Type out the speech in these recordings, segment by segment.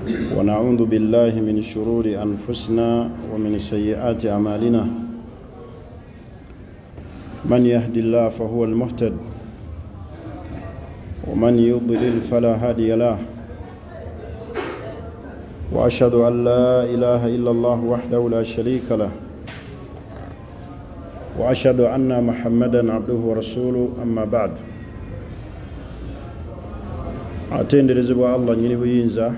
ونعوذ بالله من شرور أنفسنا ومن سيئات أعمالنا من يهد الله فهو المهتد ومن يضلل فلا هادي له وأشهد أن لا إله إلا الله وحده لا شريك له وأشهد أن محمدا عبده ورسوله أما بعد atenderezebwa Allah nyini buyinza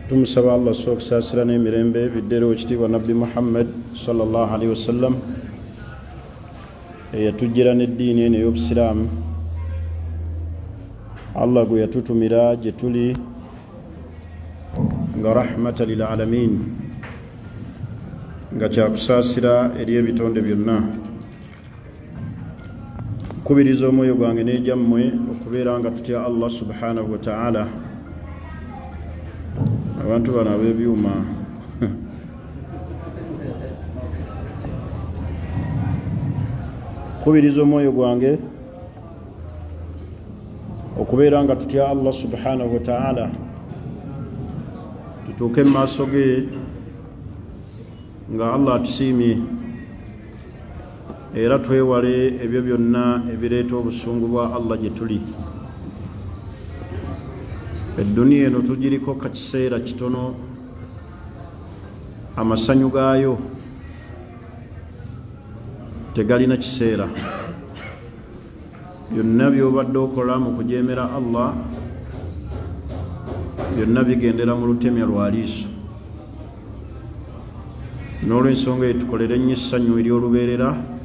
tumusaba Allah sokusasira n'emirembe biddero ekitiibwa nabbi Muhammad sallallahu alaihi wasallam eyatujjira n'eddiini eno ey'obusiraamu Allah gwe yatutumira gye tuli nga rahmatan lil alamin nga kyakusaasira eri ebitonde byonna kubiriza omwoyo gwange n'egyammwe okubeera nga tutya Allah subhanahu wa ta'ala. Abantu bano ab'ebyuma kubiriza omwoyo gwange okubeera nga tutya Allah subhanahu wa ta'ala, tutuuke mu maaso ge nga Allah atusiimye era twewale ebyo byonna ebireeta obusungu bwa Allah gye tuli. Edduniya eno tugiriko kakiseera kitono, amasanyu gaayo tegalina kiseera. Byonna by'obadde okola mu kujeemera Allah byonna bigendera mu lutemya lwa liiso. N'olw'ensonga eyo tukolere nnyo essanyu ery'olubeerera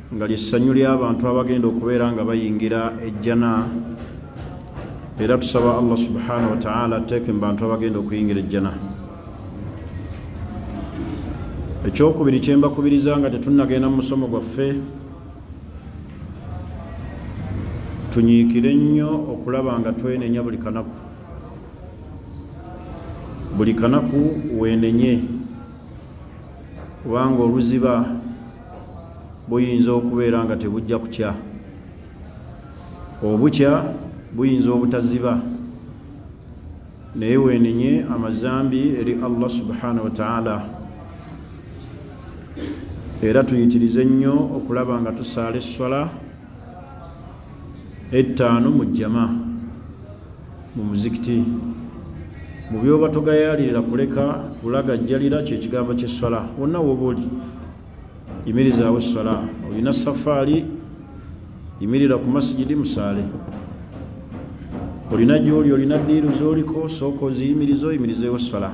nga ly'essanyu ly'abantu abagenda okubeera nga bayingira ejjana, era tusaba Allah subhanahu wa ta'ala ateeke mu bantu abagenda okuyingira ejjana. Ekyokubiri kye mbakubiriza nga tetunnagenda mu musomo gwaffe, tunyiikire nnyo okulaba nga twenenya buli kanaku. Buli kanaku weenenye, kubanga oluziba buyinza okubeera nga tebujja kukya, obukya buyinza obutaziba, naye weenenye amazambi eri Allah subhanahu wa ta'ala. Era tuyitirize nnyo okulaba nga tusaala esswala ettaano mu jjama mu muzikiti. Mu byoba togayaalirira kuleka kulagajjalira kye kigambo ky'esswala. Wonna woba oli yimirizaawo esswala. Olina safaari, yimirira ku masijidi musaale. Olina gy'oli, olina ddiiru z'oliko, sooka oziyimirize oyimirizeewo esswala.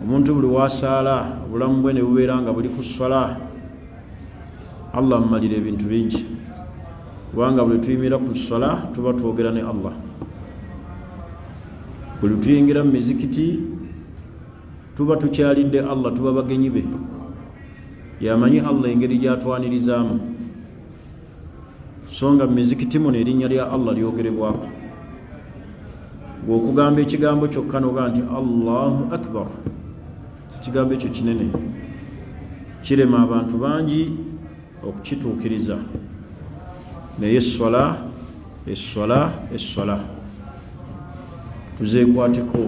Omuntu buli wasaala obulamu bwe ne bubeera nga buli ku sswala, Allah amumalira ebintu bingi, kubanga buli tuyimira ku sswala tuba twogera ne Allah. Buli tuyingira mu mizikiti tuba tukyalidde Allah, tuba bagenyi be. Yamanyi Allah engeri gy'atwanirizaamu, so nga mu mizikiti muno erinnya lya Allah lyogerebwako. Bw'okugamba ekigambo kyokka n'ogaa nti Allahu akbar, ekigambo ekyo kinene, kirema abantu bangi okukituukiriza. Naye esswala tuzeekwateko,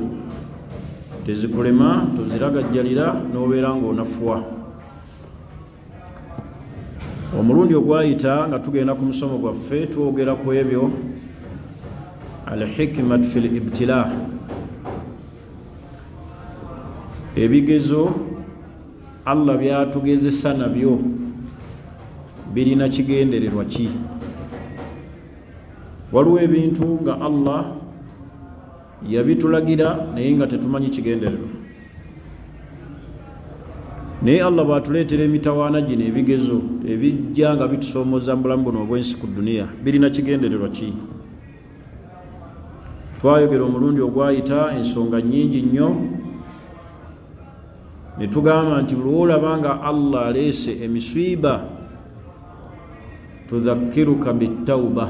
tezikulema, toziragajjalira n'obeera ng'onafuwa. Omulundi ogwayita nga tugenda ku musomo gwaffe twogera ku ebyo al-hikmat fil ibtila, ebigezo Allah byatugezesa nabyo birina kigendererwa ki. Waliwo ebintu nga Allah yabitulagira naye nga tetumanyi kigendererwa, naye Allah bwatuleetera emitawaana gino ebigezo ebijja nga bitusoomoza mu bulamu buno obw'ensi ku duniya, birina kigendererwa ki. Twayogera omulundi ogwayita ensonga nnyingi nnyo, ne tugamba nti buli olaba nga Allah aleese emiswiba tudhakkiruka bittawba,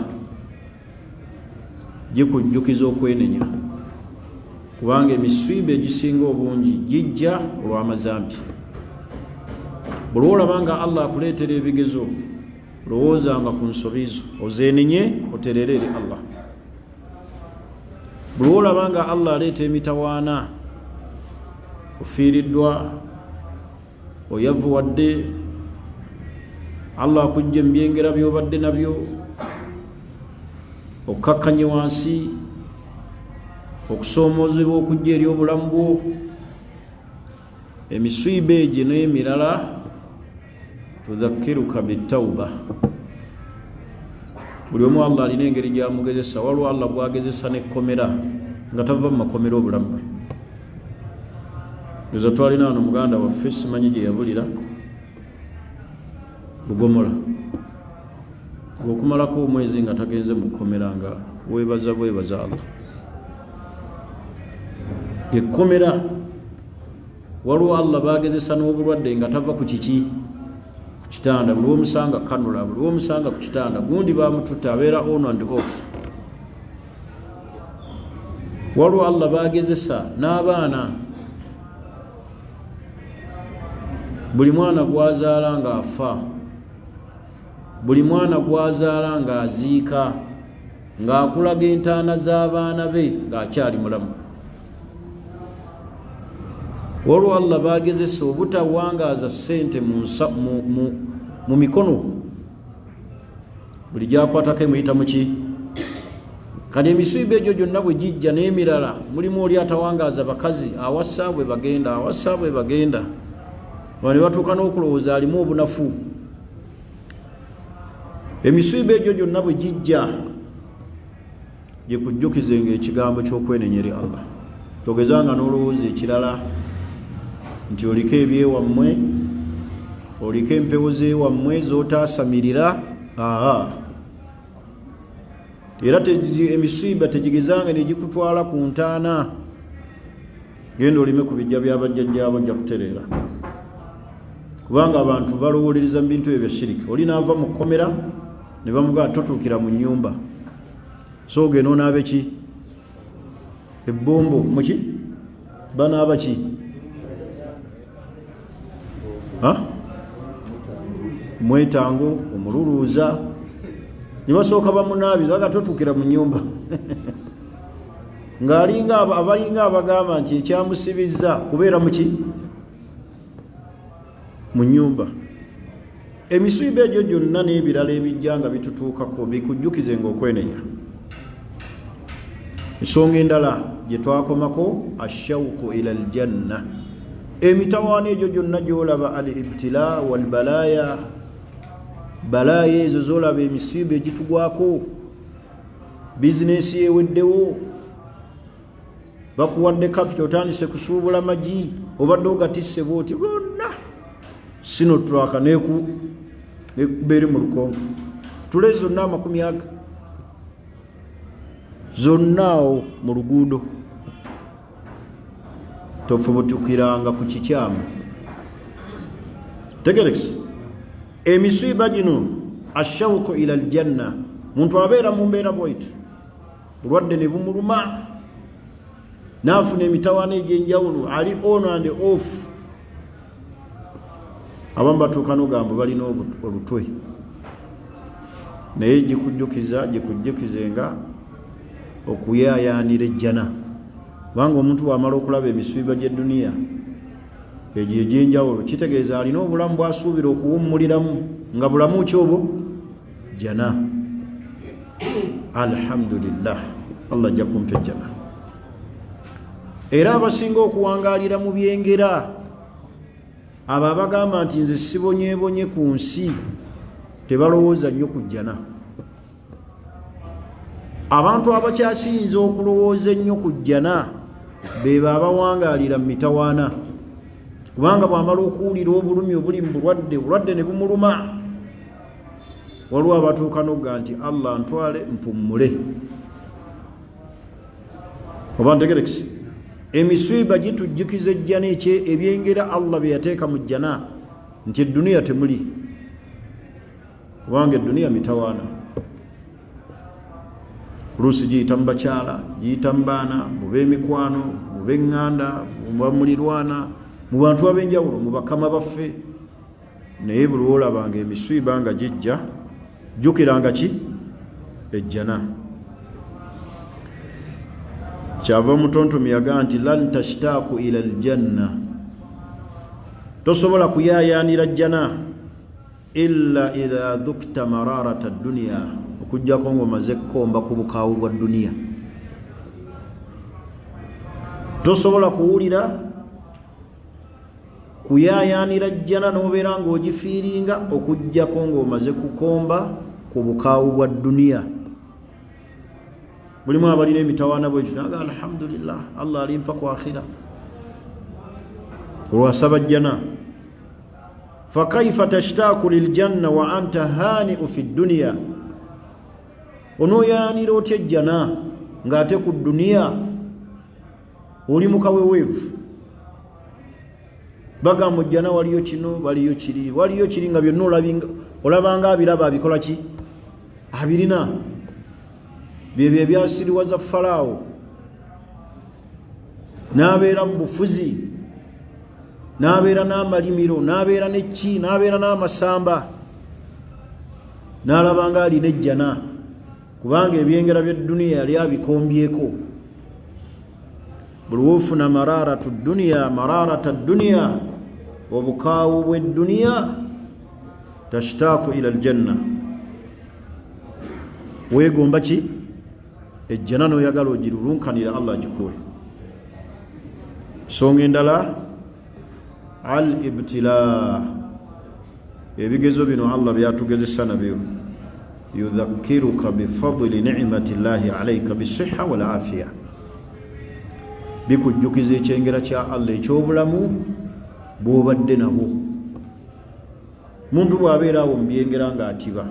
gikujjukiza okwenenya, kubanga emiswiba egisinga obungi gijja olw'amazambi. Buli olaba nga Allah akuleetera ebigezo, lowoozanga ku nsobi zo, ozeenenye oterere eri Allah. buli olaba nga Allah aleeta emitawaana ofiiriddwa oyavuwadde Allah akujja embyengera byobadde nabyo okkakkanye wansi okusoomoozebwa okujja eri obulamu bwo emisiiba egyo n'emirala tudhakkiruka bitawuba buli omu Allah alina engeri gyamugezesa waliwo Allah bwagezesa nekkomera nga tava mu makomera obulamu bwe ezo twalina wano muganda waffe simanyi gye yabulira Bugomola okumalako omwezi nga tagenze mu kkomera nga weebaza Allah ekkomera waliwo Allah bagezesa n'obulwadde nga tava ku kiki ku kitanda buli omusanga kanula buli omusanga ku kitanda gundi bamututta abeera on and off waliwo Allah bagezesa n'abaana buli mwana gwazaala nga afa buli mwana gwazaala nga aziika ng'akulaga entaana z'abaana be ng'akyali mulamu waliwo Allah bagezesa obutawangaaza ssente mu mikono buli gyakwatako emuyita muki kati emisiiba egyo gyonna bwe gijja n'emirala mulimu oli atawangaaza bakazi awassa bwe bagenda bane batuuka n'okulowooza alimu obunafu emisiiba egyo gyonna bwe gijja gyekujjukizenga ekigambo ky'okwenenya eri Allah togezanga n'olowooza ekirala nti oliko ebyewammwe oliko empewo zeewammwe z'otaasamirira era emisiiba tegigezanga negikutwala ku ntaana genda olime ku bijja byabajjajjaabo ojja kutereera kubanga abantu balowolereza mu bintu ebyo bya shiriki oli naava mu kkomera ne bamugaa totuukira mu nnyumba so ogenda onaabe ki ebbombo muki banaaba ki mwetango omululuuza ne basooka bamunaabiza aga totuukira mu nnyumba abalinga abagamba nti ekyamusibizza kubeera muki mu nnyumba emisiiba egyo gyonna n'ebirala ebijja nga bitutuukako bikujjukizenga okwenenya ensonga endala gye twakomako ashauku ila aljanna emitawaana egyo gyonna gyolaba al ibtila wal balaya ezo zolaba emisiiba egitugwako bizinesi yeweddewo bakuwadde kapita otandise kusuubula magi obadde ogatisse bwoti bonna sino twaka nekuberi mu lukongo tule zonna amakumi aga zonnaawo mu luguudo tofubutukiranga ku kikyamu tegerekisi emisiiba gino ashauku ila aljanna muntu abeera mu mbeera bwaitu bulwadde ne bumuluma naafuna emitawaana egy'enjawulo ali on and off abamu batuuka n'ogamba balina olutwe naye gikujjukizenga okuyaayaanira ejjana kubanga omuntu bw'amala okulaba emisiiba gy'edduniya egyo egy'enjawulo kitegeeza alina obulamu bw'asuubira okuwummuliramu nga bulamu ki obwo jana alhamdulillah Allah ajja kumpa ejjana era abasinga okuwangaalira mu byengera abo abagamba nti nze sibonyeebonye ku nsi tebalowooza nnyo ku jjana abantu abakyasinza okulowooza ennyo ku jjana beba abawangaalira mu mitawaana kubanga bw'amala okuwulira obulumi obuli mu bulwadde ne bumuluma waliwo abatuuka n'ogga nti Allah ntwale mpummule oba ntegerekisi emisiiba gitujjukiza ejjana ebyengera Allah bye yateeka mu jjana nti edduniya temuli kubanga edduniya mitawaana oluusi giyita mu bakyala giyita mu baana mu b'emikwano mu b'eŋŋanda mu bamulirwana mu bantu ab'enjawulo mu bakama baffe naye buli olabanga emisiiba nga gijja jjukiranga ki ejjana kyava mutontomi yagaa nti lan tashtaaku ila aljanna, tosobola kuyayanira jjana illa idha dhukta mararata dunya, okujjako ng'omaze kkomba ku bukaawu bwa duniya. Tosobola kuwulira kuyayanira jjana n'obeera ng'ogifiiringa okujjako ng'omaze kukomba ku bukaawu bwa duniya. Mulimu abalina emitawaana bwekyo naga alhamdulillah, Allah alimpa ku akhira olwasaba jjana. Fakaifa tashtaaku liljanna wa anta haani'u fi dunya, onooyayanira otya ejjana ng'ate ku duniya oli mukaweweevu. Bagamba jjana waliyo kino waliyo kiri nga byonna olabanga abiraba abikola ki abirina. Byebyo ebyasiriwaza Falaawo n'abeera mu bufuzi, n'abeera n'amalimiro, n'abeera n'ekki, n'abeera n'amasamba, n'alabanga alina ejjana kubanga ebyengera by'edduniya yali abikombyeko. Buli woofuna mararata dduniya, obukaawu bw'edduniya, tashtaaku ila aljanna, weegomba ki ejjana n'oyagala ogirulunkanira Allah agikuwe. Songa endala al ibtila, ebigezo bino Allah byatugezesa nabyo. Yudhakkiruka bifadli ni'mati llahi alayka bisihha wal afiya, bikujjukiza ekyengera kya Allah eky'obulamu bw'obadde nabwo. Muntu bw'abeera awo mu byengera ng'atiba,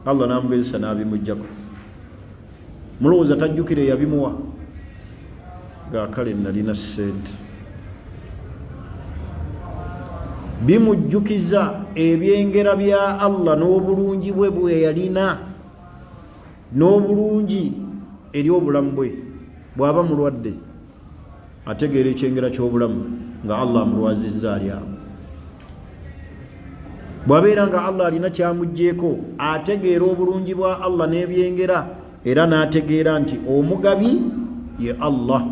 Allah n'amugezesa n'abimuggyako, mulowooza tajjukire yabimuwa gaakale nalina ssente. Bimujjukiza ebyengera bya Allah n'obulungi bwe bwe yalina, n'obulungi eri obulamu bwe. Bw'aba mulwadde ategeera ekyengera ky'obulamu nga Allah amulwazizza ali awo. Bw'abeera nga Allah alina kyamuggyeko ategeera obulungi bwa Allah n'ebyengera, era n'ategeera nti omugabi ye Allah,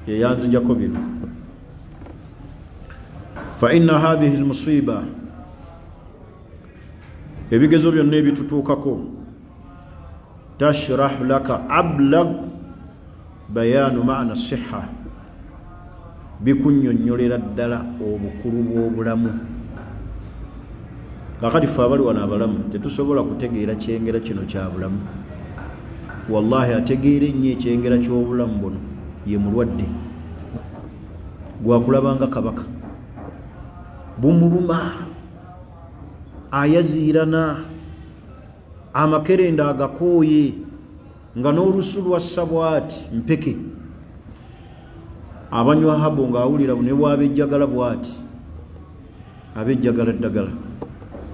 ye yanzijako bino. Fa inna hadhihi almusiba, ebigezo byonna ebitutuukako, tashrahu laka ablag bayanu maana siha, bikunnyonnyolera ddala obukulu bw'obulamu. Kakati ffe abali wano abalamu tetusobola kutegeera kyengera kino kya bulamu. Wallahi ategeera ennyo ekyengera ky'obulamu buno ye mulwadde, gwakulabanga kabaka, bumuluma, ayaziirana, amakerenda agakooye, nga n'olusu lwassa bw'ati mpeke, abanywa habo ng'awulira ne bw'abejjagala bw'ati, abejjagala ddagala,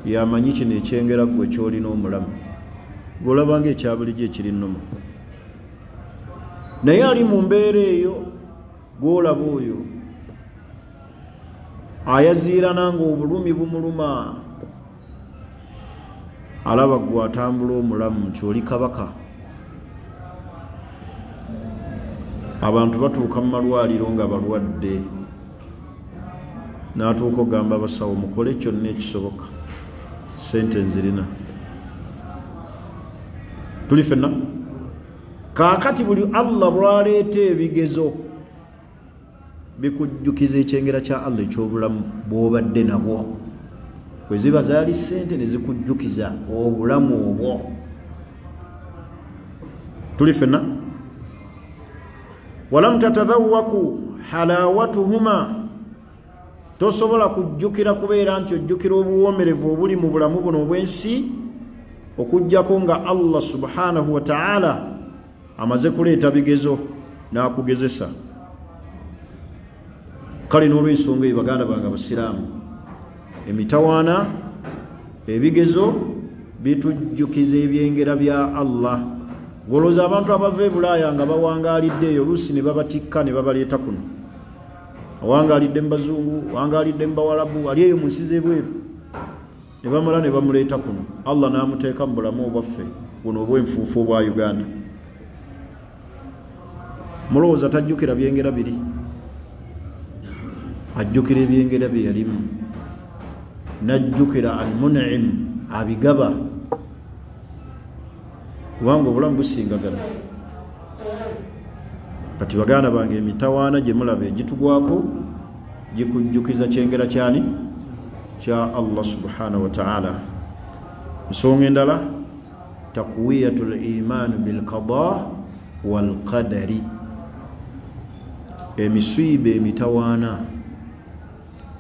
yamanyi kino ekyengera gwe ky'olina omulamu, golabanga ekyabulijjo ekiri nnomo. Naye ali mu mbeera eyo gwolaba oyo ayaziirana ng'obulumi bumuluma, alaba gwe atambula omulamu nti oli kabaka. Abantu batuuka mu malwaliro nga balwadde, n'atuuka ogamba abasawo mukole kyonna ekisoboka, sente nzirina. Tuli fenna kaakati buli Allah bw'aleeta ebigezo bikujjukiza ekyengera kya Allah eky'obulamu bw'obadde nabwo. Bwe ziba zaali ssente ne zikujjukiza obulamu obwo. Tuli fenna walam tatadhawaku halawatuhuma, tosobola kujjukira kubeera nti ojjukira obuwoomerevu obuli mu bulamu buno obw'ensi okujjako nga Allah subhanahu wa ta'ala amaze kuleeta bigezo n'akugezesa. Kale n'olw'ensonga eyo baganda bange abasiraamu, emitawaana, ebigezo bitujjukiza ebyengera bya Allah. Golooza abantu abava e Bulaaya nga bawangaalidde eyo, oluusi ne babatikka ne babaleeta kuno. Awangaalidde mu Bazungu, awangaalidde mu Bawalabu, ali eyo mu nsi z'ebweru, ne bamala ne bamuleeta kuno. Allah n'amuteeka mu bulamu obwaffe buno obw'enfuufu obwa Uganda. mulowooza tajjukira byengera biri ajjukira ebyengera bye yalimu najjukira almunim abigaba kubanga obulamu busingagana kati baganda bange emitawaana gye mulaba egitugwako gikujjukiza kyengera kyani kya Allah subhanahu wa ta'ala. Ensonga endala taqwiyatul iman bil qada wal qadari, emisiibe emitawaana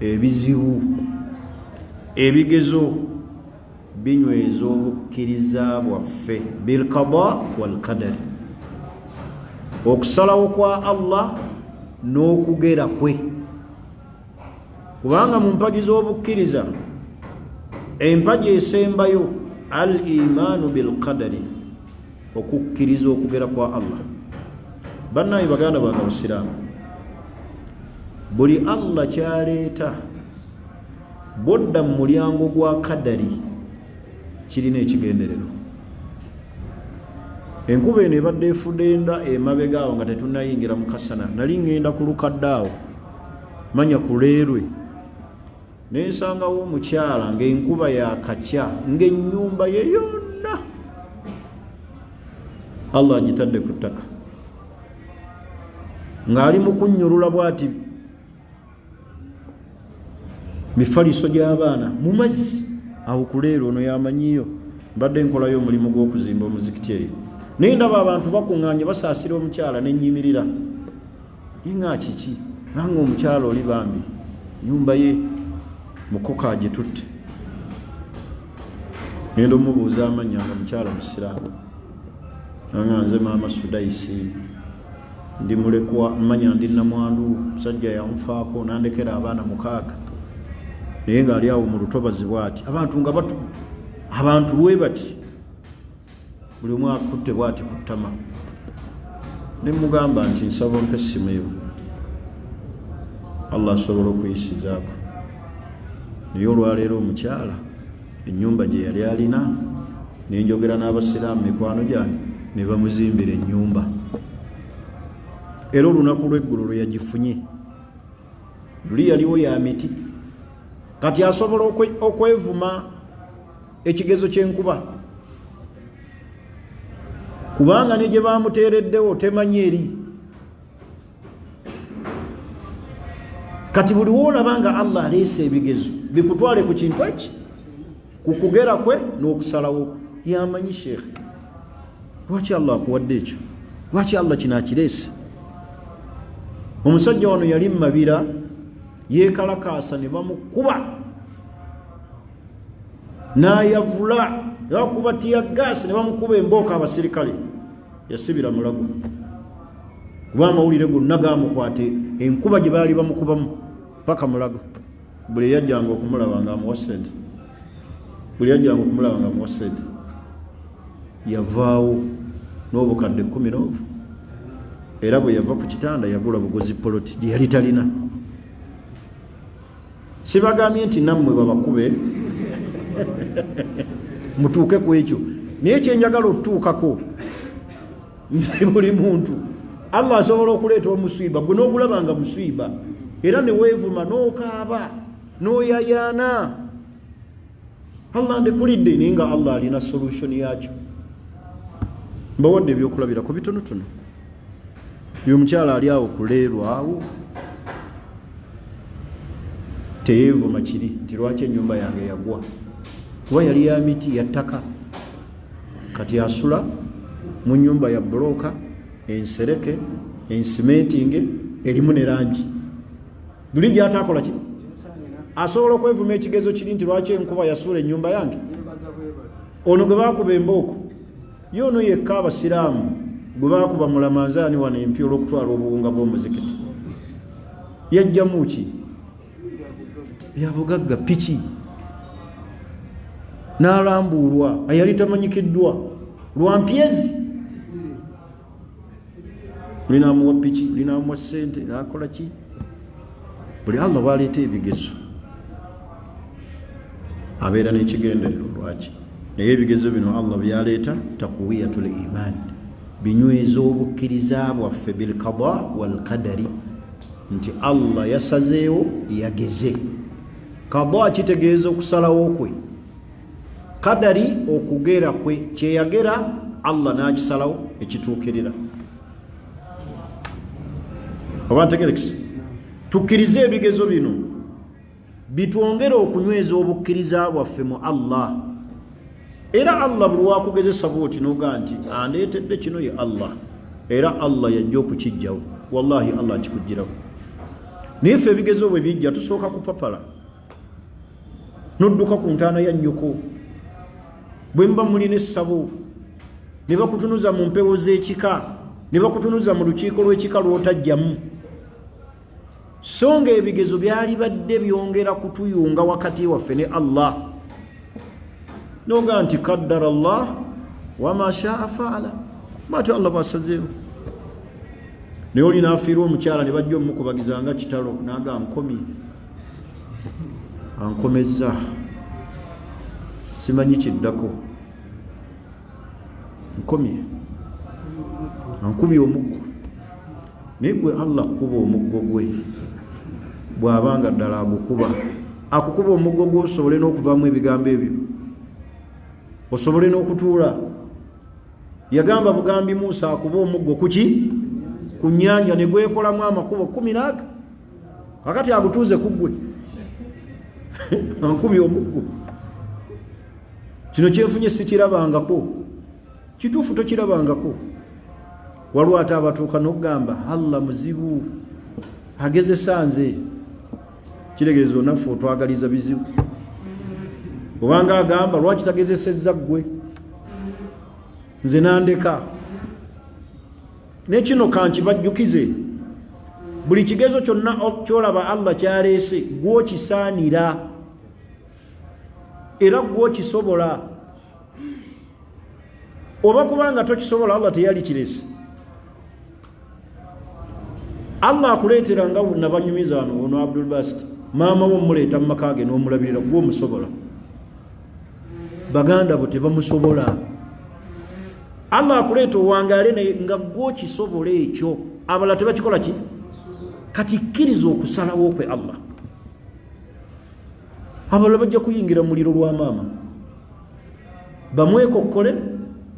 ebizibu ebigezo binyweza obukkiriza bwaffe bil qada wal qadari, okusalawo kwa Allah n'okugera kwe. Kubanga mu mpagi z'obukkiriza empagi esembayo al imaanu bil qadari, okukkiriza okugera kwa Allah. Bannaye baganda bange abasiraamu, buli Allah kyaleeta bodda mu mulyango gwa kadari kirina ekigenderero. Enkuba eno ebadde efudde enda emabega awo nga tetunnayingira mu kasana, nali ngenda ku lukadde awo manya ku leerwe nensangawo omukyala ng'enkuba yakakya ng'ennyumba ye yonna Allah agitadde ku ttaka, ng'ali mu kunnyulula bw'ati mifaliso gy'abaana mu mazzi awo ku leero. Ono yamanyiyo mbadde nkolayo omulimu gw'okuzimba omuzikiti eyo, naye ndaba abantu bakuŋŋaanye basaasira omukyala n'ennyimirira. Inga kiki nanga omukyala oli bambi nyumba ye mukoka agitutte. Ngenda omubuuza amannya nga mukyala musiraamu, nanga nze maama Sudaisi ndi mulekwa, manya ndi namwandu, musajja yamufaako nandekera abaana 6 naye ng'ali awo mu lutobazi bw'ati. Abantu nga batu abantu lwe bati buli omu akutte bw'ati ku ttama. Ne mugamba nti nsaba ompe essimu yo, Allah asobola okuyisizaako. Naye olwaleero omukyala ennyumba gye yali alina, nenjogera n'abasiraamu mikwano gyange ne bamuzimbira ennyumba. Era olunaku lw'eggulu lwe yagifunye luli yaliwo ya miti, kati asobola okwevuma ekigezo ky'enkuba, kubanga ne gye bamuteereddewo temanyi eri. Kati buli woolaba nga Allah aleese ebigezo bikutwale ku kintu eki, ku kugera kwe n'okusalawo kwe, yamanyi sheekhe. Lwaki Allah akuwadde ekyo? Lwaki Allah kino akireese? Omusajja wano yali mu mabira yeekalakaasa ne bamukuba n'ayavula, yakuba tiyaggaasi ne bamukuba embooka abasirikale, yasibira mulago kuba amawulire gonna gamukwate enkuba gye baali bamukubamu paka mulago. Buli yajjanga okumulaba nga amuwa ssente, buli yajjanga okumulaba nga amuwa ssente, yavaawo n'obukadde 19. Era bwe yava ku kitanda yagula bugozi poloti gye yali talina. Sibagambye nti nammwe babakube mutuuke ku ekyo, naye kyenjagala okutuukako nti buli muntu Allah asobola okuleeta omusiiba gwe n'ogulaba nga musiiba, era ne weevuma n'okaaba n'oyayaana, Allah ndikulidde, naye nga Allah alina solution yakyo. Mbawadde ebyokulabirako bitonotono. Uyu mukyala ali awo kuleerwa awo teyeevuma kiri nti lwaki ennyumba yange yagwa, kuba yali ya miti ya ttaka, kati asula mu nnyumba ya bulooka ensereke ensimentinge erimu ne langi. Luli gy'ataakola ki? Asobola okwevuma ekigezo kiri nti lwaki enkuba yasuula ennyumba yange. Ono gwe baakuba embooko ye ono yekka abasiraamu gwe baakuba mulamanzaani wano empya olw'okutwala obuwunga bw'omuzikiti yajjamu ki? Ya bugagga piki n'alambuulwa, ayali tamanyikiddwa lwa mpyezi. Linaamuwa piki, linaamuwa ssente, n'akola ki? Buli Allah bw'aleeta ebigezo abeera n'ekigenderero lwaki. Naye ebigezo bino Allah byaleeta taqwiyatul iman, binyweza obukkiriza bwaffe bilqada walqadari nti Allah yasazeewo yageze. Qada kitegeeza okusalawo kwe, qadari okugera kwe, kyeyagera Allah n'akisalawo ekituukirira. Abantegerekisi tukkirize ebigezo bino bitwongere okunyweza obukkiriza bwaffe mu Allah. Era Allah buli wakugezesa bwoti noga nti andeetedde kino ye Allah, era Allah yajja okukijjawo, wallahi Allah akikuggirawo. Naye ffe ebigezo bwe bijja tusooka kupapala, nodduka ku ntaana ya nnyoko. Bwe mba mulina essabo ne bakutunuza mu mpewo z'ekika, ne bakutunuza mu lukiiko lw'ekika lw'otajjamu, so nga ebigezo byali badde byongera kutuyunga wakati waffe ne Allah, noga nti qaddara Allah wama shaa faala, bwatyo Allah bwasazeewo. Naye oli n'afiirwa omukyala ne bajja omukubagiza nga kitalo, naga nkomye, ankomezza, simanyi kiddako, nkomye, ankubye omuggo. Naye gwe Allah kuba omuggo gwe, bw'abanga ddala agukuba, akukuba omuggo gwe osobole n'okuvaamu ebigambo ebyo, osobole n'okutuula. Yagamba bugambi Musa akuba omuggo kuki? Ku nnyanja, ne gwekolamu amakubo 11, kakati agutuuze ku ggwe. Ankubye omuggo. Kino kyenfunye sikirabangako, kituufu tokirabangako. Waliwo ate abatuuka n'okugamba Allah muzibu, agezesa nze. Kiregezo naffe otwagaliza bizibu. Obanga agamba lwaki tagezesezza ggwe, nze nandeka. Nekino kankibajjukize, buli kigezo kyonna kyolaba Allah kyaleese gwokisaanira era gwokisobola. Oba kubanga tokisobola Allah teyali kirese. Allah akuleetera nga nabanyumiza wano ono Abdul Basit, maama wo muleeta mu maka ge n'omulabirira gw'omusobola, baganda bo tebamusobola. Allah akuleeta owangaale naye nga gwokisobola ekyo, abala tebakikola ki? Kati kkiriza okusalawo kwe Allah. Abala bajja kuyingira muliro lwa maama, bamwekokkole,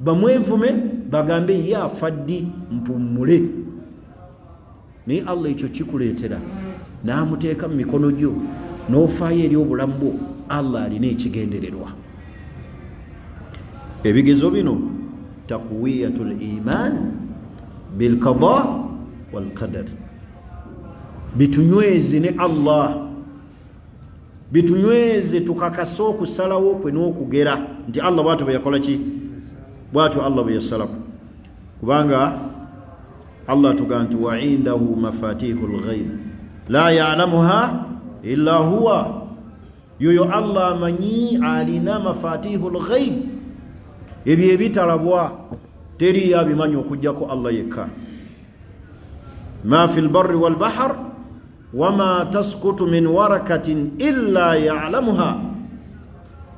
bamwevume, bagambe ye afa ddi mpummule. Naye Allah ekyo kikuleetera n'amuteeka mu mikono gyo n'ofaayo eri obulamu bwo. Allah alina ekigendererwa. Ebigezo bino taqwiyatul iman bil qada wal qadar, bitunyweze ne Allah, bitunyweze tukakasa okusalawo kwe n'okugera nti Allah bwatu bwe yakola ki, bwatu Allah bwe yasalako. Kubanga Allah tugaa nti wa indahu mafatihul ghaib la ya'lamuha illa huwa, yoyo Allah amanyi, alina mafatihul ghaib, ebyo ebitalabwa teri yabimanyi okujjako Allah yekka. Ma fil barri wal bahr wama tasqutu min warakatin illa ya'lamuha,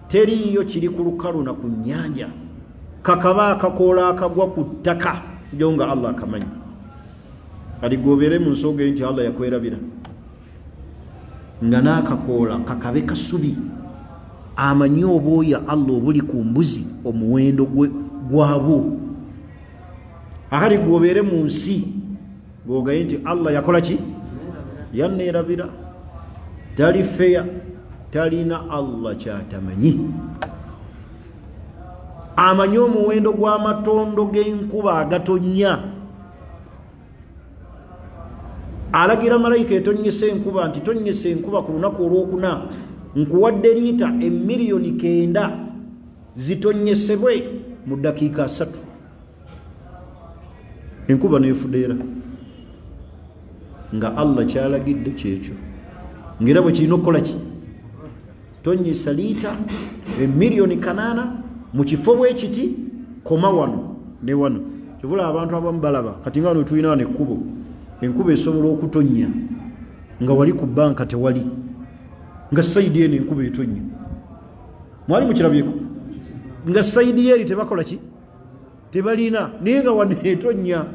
teriyo kiri ku lukalu na ku nnyanja, kakaba akakoola akagwa ku ttaka jonga Allah akamanyi. Aligobere mu nsoge nti Allah yakwerabira nga n'akakoola kakabe kasubi, amanyi obwoya Allah obuli ku mbuzi omuwendo gwabwo. Ahali gobere mu nsi gogaye nti Allah yakola ki, yanneerabira. Tali feya, talina Allah kyatamanyi. Amanyi omuwendo gw'amatondo g'enkuba agatonnya, alagira malayika etonyesa enkuba nti tonyesa enkuba ku lunaku olwokuna, nkuwadde liita 9,000,000 zitonyesebwe mu dakiika 3. Enkuba neefudeera nga Allah kyalagidde kyekyo, ngera bwe kirina okukola ki, tonyesa liita 8,000,000 mu kifo bwe kiti, koma wano ne wano. Kivula abantu abamu balaba kati nga wano tulina ekkubo, enkuba esobola okutonnya nga wali ku banka tewali, nga saidi eno enkuba etonnya. Mwali mukirabyeko nga saidi eri tebakola ki, tebalina naye nga waneetonya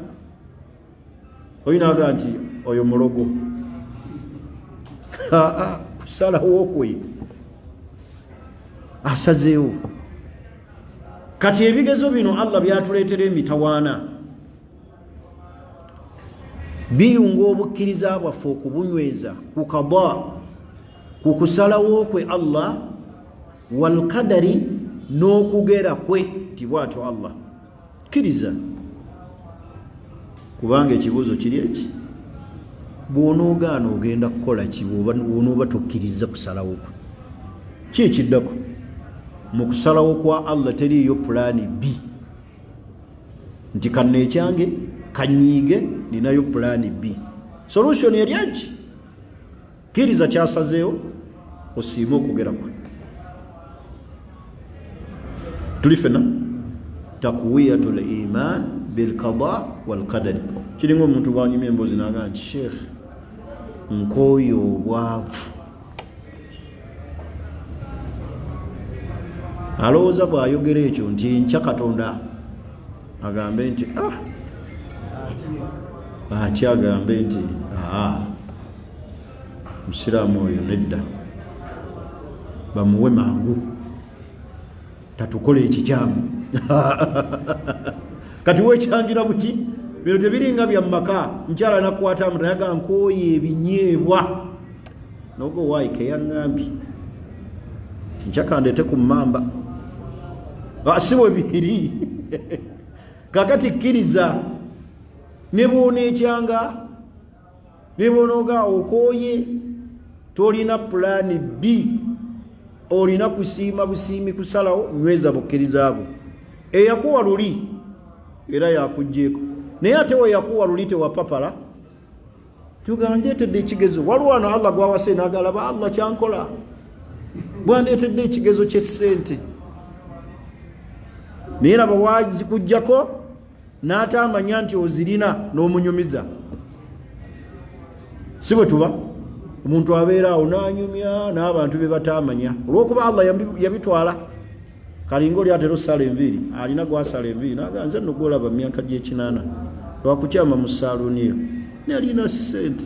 oyinaaga nti oyo mulogo kusalawo kwe asazeewo. Kati ebigezo bino Allah byatuleetera emitawaana biyunga obukkiriza bwaffe okubunyweza ku qada, ku kusalawo kwe Allah, wal qadari, n'okugera kwe ti bwatyo Allah. Kkiriza kubanga ekibuuzo kiri eki, bw'onoogaana ogenda kukola ki bw'onooba tokkiriza kusalawo kwe? Ki ekiddako? Mu kusalawo kwa Allah teriiyo pulaani B nti kanne ekyange kanyiige ninayo pulaani B. Solution eryaki? Kkiriza kyasazeewo osiime okugera kwe. Tuli fena takwiyatul iman bil qada wal qadari. Kiringa omuntu bwanyuma emboozi naga nti sheikh nkooye obwavu, alowooza bw'ayogera ekyo nti nkya Katonda agambe nti ati agambe nti musiraamu oyo nedda, bamuwe mangu tatukole ekikyamu. Kati wekyangira buki? Bino tebiringa bya maka nkyala nakwata amutayaga nkooye ebinyeebwa nogo waike yaŋŋambye nkyakandete ku mmamba asiwe biri. Kakati kkiriza ne bw'oneekyanga ne bw'onooga okooye tolina pulaani B, olina kusiima busiimi kusalawo nyweza bukkiriza bwo. Eyakuwa luli era yakugjeeko, naye ate we yakuwa luli tewapapala tugamba ndeetedde ekigezo. Waliwo wano Allah gwawase n'agalaba Allah kyankola, bwandeetedde ekigezo ky'essente, naye laba wazikuggyako n'ataamanya nti ozirina n'omunyumiza. Si bwe tuba omuntu abeera awo n'anyumya n'abantu be bataamanya, olw'okuba Allah yabitwala. Kalinga oli atera osala enviiri, alina gwasala enviiri naga nze nno gwolaba myaka gy'ekinaana lwakukyama mu saaluuni eyo nalina ssente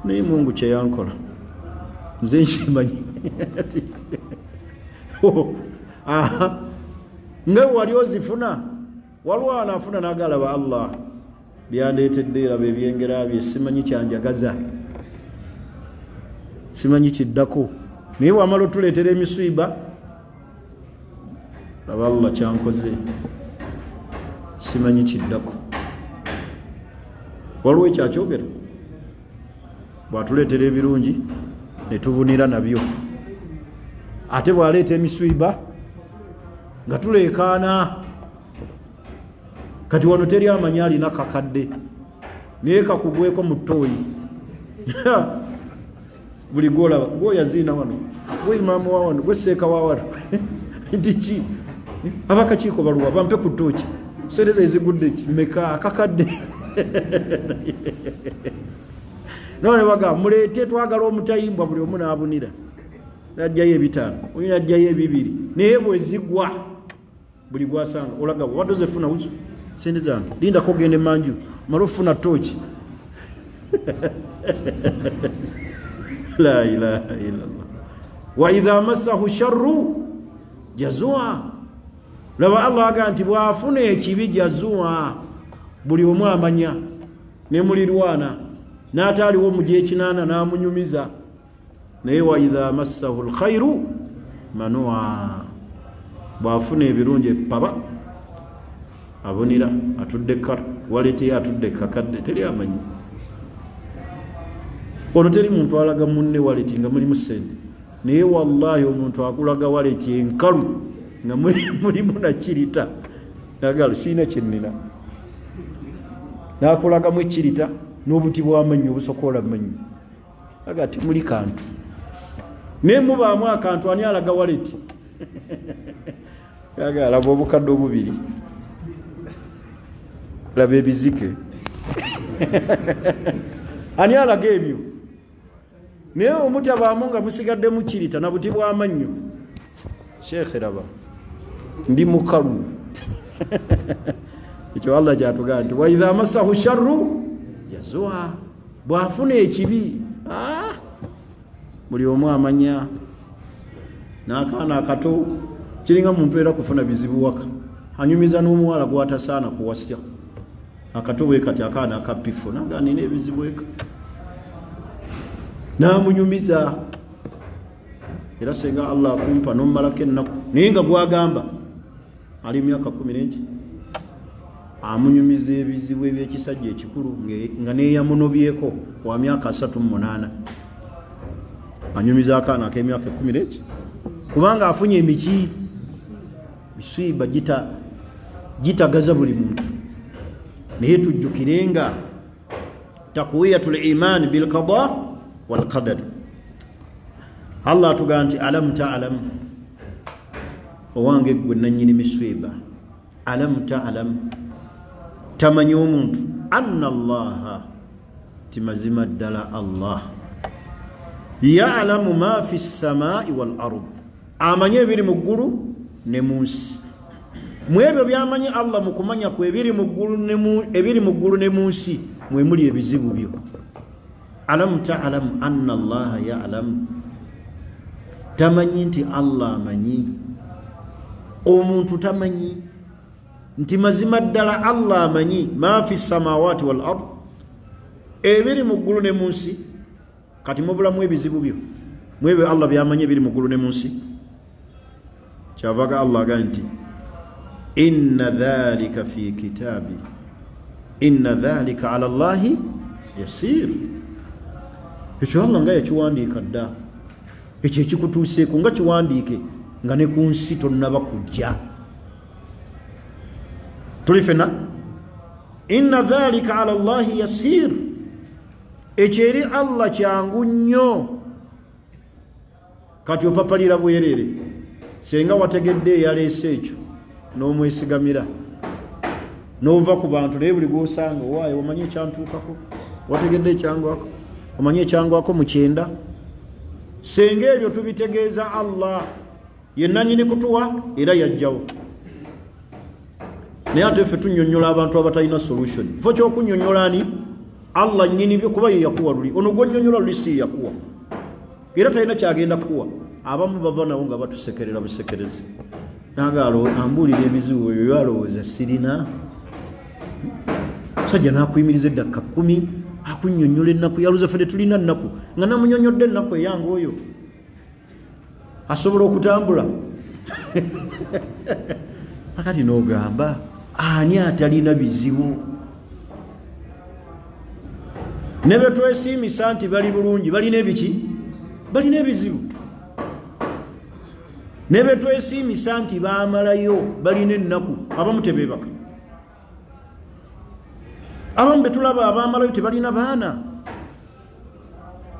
naye Mungu kye yankola nze nkimanyi. Nga wali ozifuna, waliwo anaafuna n'agalaba Allah byandeetedde era bebyengera bye simanyi kyanjagaza, simanyi kiddako, naye wamala otuleetera emisiiba laba Allah kyankoze simanyi kiddako. Waliwo ekyakyogera bw'atuleetera ebirungi ne tubunira nabyo, ate bw'aleeta emisiiba nga tuleekaana. Kati wano teri amanyi alina kakadde naye kakugweko mu ttooyi buli gwolaba gwoyaziina wano, gwe imaama wa wano, gwe seeka wa wano nti ki abakakiiko baluwa bampe ku ttooki sereza ezigudde meka akakadde none baga muleete twagala omutayimbwa buli omu n'abunira najjayo ebitaano oyo najjayo ebibiri naye bwezigwa buli gwasanga olaga wadde ozefuna wuzo sente zange lindako ogende manju mala ofuna ttooki. La ilaha illallah. Wa idha massahu sharru jazua, laba Allah aga nti bw'afuna ekibi jazua, buli omu amanya ne mulirwana n'ataaliwo mu gy'ekinaana n'amunyumiza. Naye wa idha massahu alkhairu manua, bw'afuna ebirungi paba abonera atudde kala walete atudde kakadde teri amanyi. Ono teri muntu alaga munne waleti nga mulimu ssente, naye wallahi omuntu akulaga waleti enkalu nga mulimu na kirita nagalo siina kyennina nakulagamu ekirita n'obuti bw'amannyo obusokola mannyo aga temuli kantu naye mubaamu akantu ani alaga waleti aga laba obukadde obubiri laba ebizike ani alaga ebyo naye omutabaamu nga musigadde mu kirita na buti bw'amannyo. Sheikh raba ndi mukalu ekyo Allah kyatugaa nti wa idha massahu sharru yazua, bwafuna ekibi buli omu amanya. N'akaana akato kiringa muntu era kufuna bizibu waka, anyumiza n'omuwala gwatasaana kuwasya akato bwe kati akaana akapifo naga nina ebizibu eka n'amunyumiza. Era senga Allah akumpa n'omumalako ennaku naye nga gwagamba ali myaka 10 amunyumiza ebizibu ebyekisajja ekikulu nga neeyamunobyeko wa myaka 38 anyumiza akaana ak'emyaka 10 kubanga afunye emiki bisiiba gitagaza buli muntu. Naye tujjukirenga takwiyatul iman bil qada wal qadar. Allah atugaa nti alam ta'lam, owange gwe nannyini miswiba, alam ta'lam, tamanyi omuntu anna allaha, timazima ddala Allah, ya'lamu ma fi ssamaa'i wal ard, amanye ebiri mu ggulu ne mu nsi. Mu ebyo byamanyi Allah mu kumanya kwe ebiri mu ggulu ne mu nsi mwe muli ebizibu byo. Alam ta'lam anna allaha ya'lamu, tamanyi nti Allah amanyi, omuntu tamanyi nti mazima ddala Allah amanyi ma fi samawati wal ard, ebiri mu ggulu ne mu nsi. Kati mubulamu ebizibu byo mwebyo Allah byamanyi ebiri mu ggulu ne mu nsi. Kyavaga Allah aga nti inna dhalika fi kitabi inna dhalika ala Allahi yasir. Ekyo Allah nga yakiwandiika dda, ekyo ekikutuuseeko nga kiwandiike nga ne ku nsi tonnaba kujja. Tuli fena inna dhalika ala Allahi yasir, ekyo eri Allah kyangu nnyo. Kati opapalira bwerere, senga wategedde eyaleese ekyo n'omwesigamira n'ova ku bantu, naye buli gwosanga waaye omanyi ekyantuukako, wategedde ekyangwako, omanyi ekyangwako mu 9. Senga ebyo tubitegeeza Allah yennanyini kutuwa era yajjawo. Naye ate ffe tunnyonnyola abantu abatalina solution. Fo kyokunnyonnyola ani? Allah nnyini byo, kuba ye yakuwa luli, ono gwonnyonnyola luli si yakuwa era talina kyagenda kukuwa. Abamu bava nawo nga batusekerera busekerezi, nagaalo ambuulira ebizibu ebyo byalowooza sirina. Sajja n'akuyimiriza eddakika 10 akunnyonnyola ennaku, yaluza ffe tetulina nnaku, nga namunnyonnyodde ennaku eyange oyo asobola okutambula. Akati n'ogamba ani atalina bizibu? Ne be twesiimisa nti bali bulungi balina ebiki? Balina ebizibu. Ne be twesiimisa nti baamalayo balina ennaku, abamu tebeebaka. Abamu be tulaba abaamalayo tebalina baana,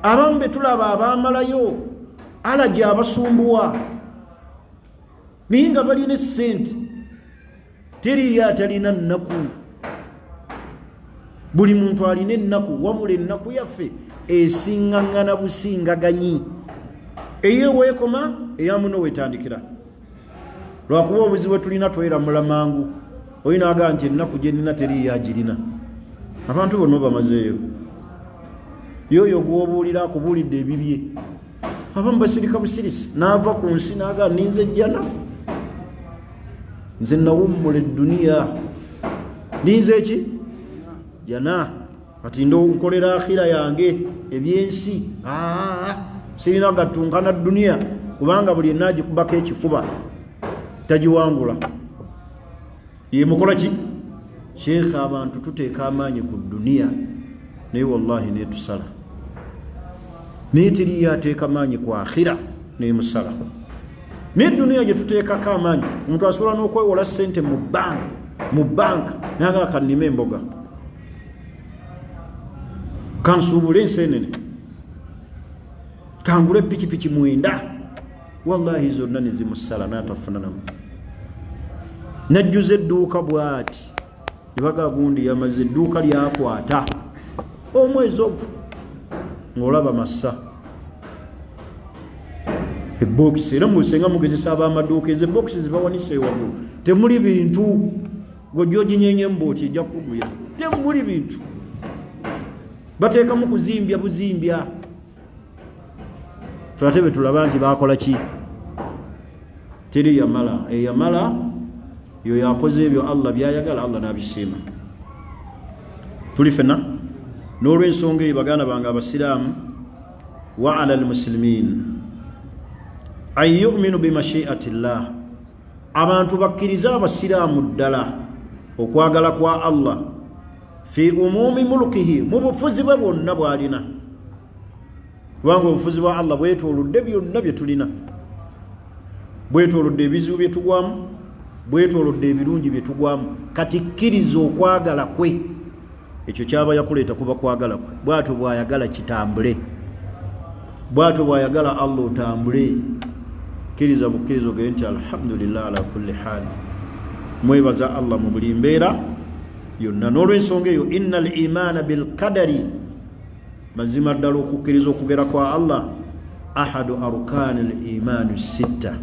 abamu be tulaba abaamalayo alaji abasumbuwa, naye nga balina essente. Teriyo atalina nnaku, buli muntu alina ennaku, wabula ennaku yaffe esiŋŋaŋŋana busingaganyi. Eyeweekoma eyamuno wetandikira. Lwakuba obuzibu tulina tweramula mangu, oyina agaa nti ennaku gye nnina teriyo agirina. Abantu bonna bamazeeyo, yoyo gwobuulira akubuulidde ebibye. Abamu basirika busirisi, n'ava ku nsi n'agaa ninze jjana, nze nawummula edduniya, ninze eki jana, kati nkolera akhira yange ebyensi sirina gatunkana dduniya, kubanga buli yenna agikubako ekifuba tagiwangula. Ye mukola ki? Sheikh, abantu tuteeka amaanyi ku dduniya naye wallahi netusala, naye teriyo ateeka amaanyi ku akhira nemusala. Naye dduniya gye tuteekako amaanyi, omuntu asobola n'okwewola ssente mu banka naga kanima emboga, kansuubule enseenene, kangule pikipiki 9, wallahi zonna nezimusala n'atafuna namu. Najjuza edduuka bw'ati, ibaga gundi yamaze edduuka lyakwata omwezi ogwo ng'olaba massa ebbokisi. Era musenga mugezesa ab'amaduuka, ezo ebbokisi zibawanise waggulu, temuli bintu gojojinyenye mboti ejja kugwira temuli bintu bateekamu kuzimbya buzimbya fate betulaba nti bakola ki teri yamala eyamala yo yakoze ebyo Allah byayagala Allah nabisiima tuli fena n'olw'ensonga eyo baganda bange abasiraamu wa ala almuslimin an yu'minu bimashiati llah abantu bakkiriza abasiraamu ddala okwagala kwa Allah fi umumi mulkihi mu bufuzi bwe bwonna bw'alina kubanga obufuzi bwa Allah bwetoolodde byonna bye tulina bwetoolodde ebizibu bye tugwamu bwetoolodde ebirungi bye tugwamu kati kkiriza okwagala kwe ekyo kyaba yakuleeta kuba kwagala kwe bw'atyo bw'ayagala kitambule bw'atyo bw'ayagala Allah otambule kkiriza bukkiriza ogende nti alhamdulillah ala kulli hal mwebaza Allah mu buli mbeera yonna n'olw'ensonga eyo inna al imaana bilqadari mazima ddala okukkiriza okugera kwa Allah ahadu arkaani al imaani sitta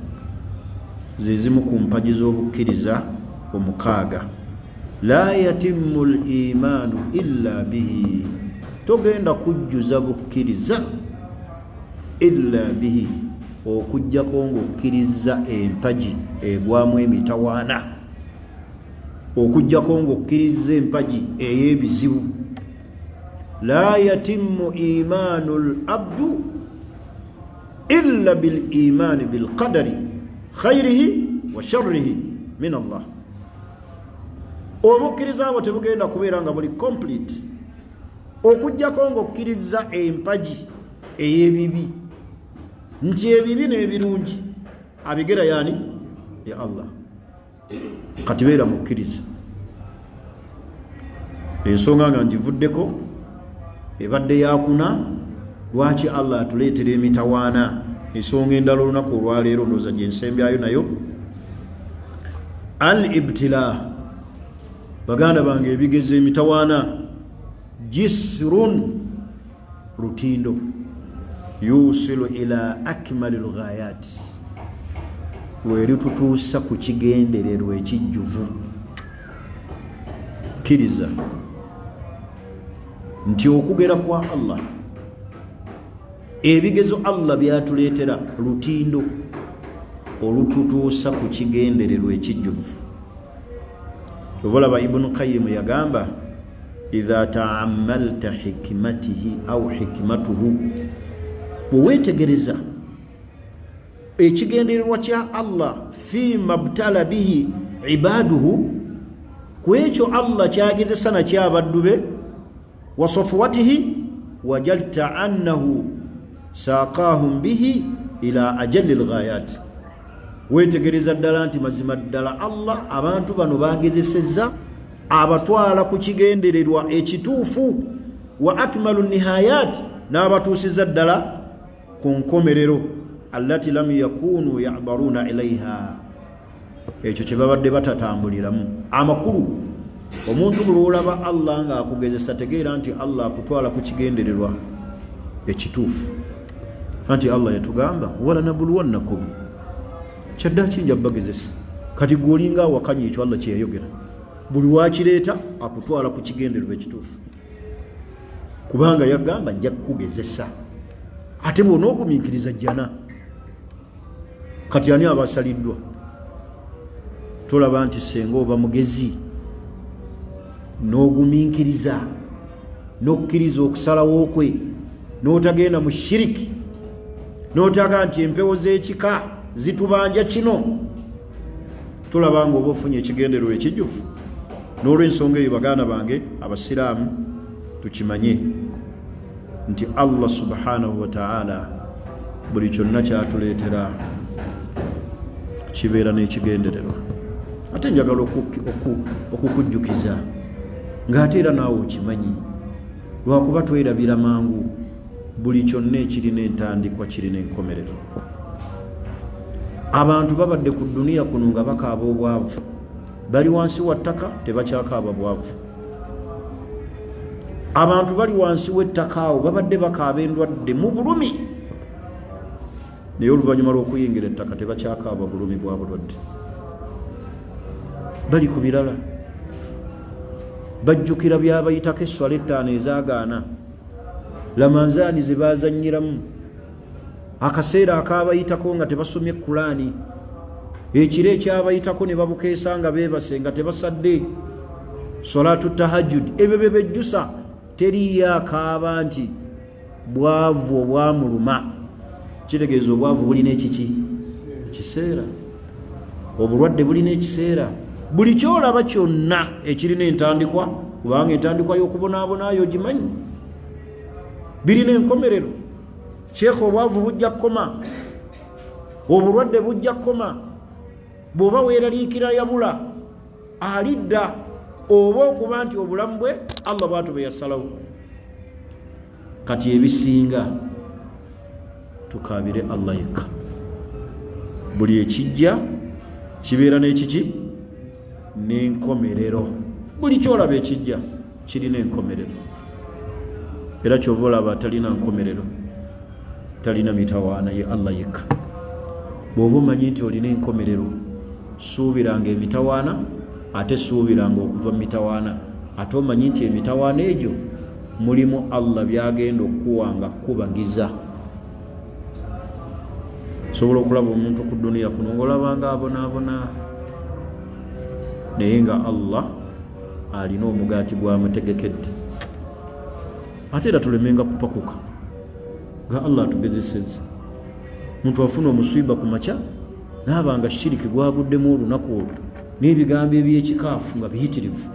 ze zimu ku mpagi z'obukkiriza omukaaga la yatimmu al imaanu illa bihi togenda kujjuza bukkiriza illa bihi okujjako ng'okkiriza empagi egwamu emitawaana okujjako ng'okkiriza empagi ey'ebizibu la yatimmu imaanu al-abdu illa bil imaani bil qadari khayrihi wa sharrihi min Allah obukkiriza abo tebugenda kubeera nga buli complete okujjako ng'okkiriza empagi ey'ebibi nti ebibi n'ebirungi abigera yani ya Allah kati beera mukkiriza ensonga nga ngivuddeko ebadde yakuna lwaki Allah atuleetera emitawaana ensonga endala olunaku olwaleero ndowooza gyensembyayo nayo al ibtila baganda bange ebigezo emitawaana jisrun lutindo yusilu ila akmali lghayat lweritutuusa ku kigendererwa ekijjuvu kkiriza nti okugera kwa Allah ebigezo Allah byatuleetera lutindo olututuusa ku kigendererwa ekijjuvu obalaba Ibn Qayyim yagamba idha ta'ammalta hikmatihi au hikmatuhu wewetegereza ekigendererwa kya Allah fi mabtala bihi ibaduhu kwekyo Allah kyagezesa nakyabaddu be wa safwatihi wajalta annahu saqahum bihi ila ajalli lghayat wetegereza ddala nti mazima ddala Allah abantu bano bagezesezza abatwala ku kigendererwa ekituufu wa akmalu nihayat n'abatuusiza ddala ku nkomerero allati lam yakunu ya'baruna ilaiha ekyo kye babadde batatambuliramu amakulu omuntu bulolaba Allah nga akugezesa tegeera nti Allah akutwala ku kigendererwa ekituufu anti Allah yatugamba wala nabuluwannakum kyadda kinja bagezesa kati gwolinga wakanye ekyo Allah kyeyayogera buli wakireeta akutwala ku kigendererwa ekituufu kubanga yagamba nja kukugezesa ate bw'onoogumiikiriza jjana kati ani abasaliddwa tolaba nti senga oba mugezi n'ogumiikiriza n'okkiriza okusalawo kwe n'otagenda mu shiriki n'otaga nti empewo z'ekika zitubanja kino tolaba nga oba ofunye ekigendererwa ekijjuvu n'olw'ensonga eyo baganda bange abasiraamu tukimanye nti Allah subhanahu wa ta'ala buli kyonna kyatuleetera kibeera n'ekigendererwa ate njagala okukujjukiza ng'ate era naawe okimanyi lwakuba twerabira mangu buli kyonna ekirina entandikwa kirina enkomerero abantu babadde ku duniya kuno nga bakaaba obwavu bali wansi wa ttaka tebakyakaaba bwavu abantu bali wansi w'ettaka awo babadde bakaaba endwadde mu bulumi naye oluvannyuma lw'okuyingira ettaka tebakyakaaba bulumi bwa bulwadde bali ku birala bajjukira byabayitako esswala ettaano ezaagaana lamanzaani ze baazannyiramu akaseera akaabayitako nga tebasomye Kulaani ekiro ekyabayitako ne babukeesa nga beebase nga tebasadde salaatu tahajjud ebyo bye bejjusa teriyo akaaba nti bwavu obwamuluma kitegeeza obwavu bulina ekiki ekiseera obulwadde bulina ekiseera buli kyolaba kyonna ekirina entandikwa kubanga entandikwa y'okubonaabonaayo ogimanyi birina enkomerero sheekha obwavu bujja kukoma obulwadde bujja kukoma bw'oba weeraliikira yabula alidda oba okuba nti obulamu bwe Allah bwatu bwe yasalawo kati ebisinga tukabire Allah yekka buli ekijja kibeera n'ekiki n'enkomerero buli kyolaba ekijja kirina enkomerero era kyova olaba atalina nkomerero talina mitawaana ye Allah yekka bw'oba omanyi nti olina enkomerero suubiranga emitawaana ate suubiranga okuva mu mitawaana ate omanyi nti emitawaana egyo mulimu Allah byagenda okuwanga kubagiza sobola okulaba omuntu ku duniya kuno ng'olabanga abonaabona naye nga Allah alina omugaati gw'amutegekedde ate era tulemenga kupakuka nga Allah atugezesezza muntu afuna omusiiba ku makya naabanga shiriki gwaguddemu olunaku olwo n'ebigambo eby'ekikaafu nga biyitirivu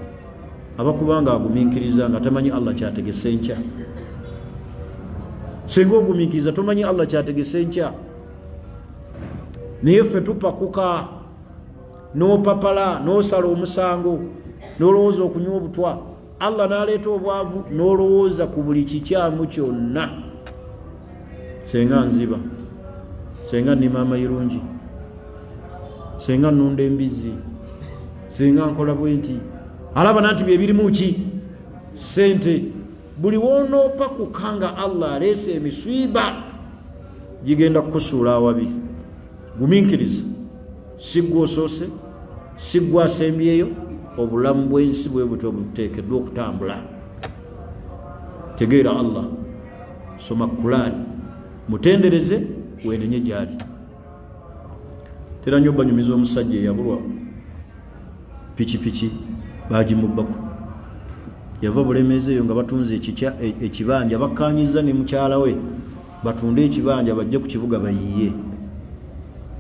abakubanga agumiikiriza nga tamanyi Allah kyategese nkya singa ogumiikiriza tomanyi Allah kyategese nkya naye ffe tupakuka n'opapala n'osala omusango n'olowooza okunywa obutwa Allah n'aleeta obwavu n'olowooza ku buli kikyamu kyonna senga nziba senga nnima amayirungi senga nnunda embizzi senga nkola bwenti alaba nanti byebirimu ki sente buli wonoopakuka nga Allah aleese emiswiba gigenda kukusuula awabi gumiikiriza siggwa osoose siggwa asembyeyo obulamu bw'ensi bwe buto buteekeddwa okutambula tegeera Allah soma Kulaani mutendereze wenenye gyali tera nnyo banyumiza omusajja eyabulwa pikipiki bagimubbako yava bulemeezi eyo nga batunze ekibanja bakkanyiza ne mukyala we batunde ekibanja bajje ku kibuga bayiye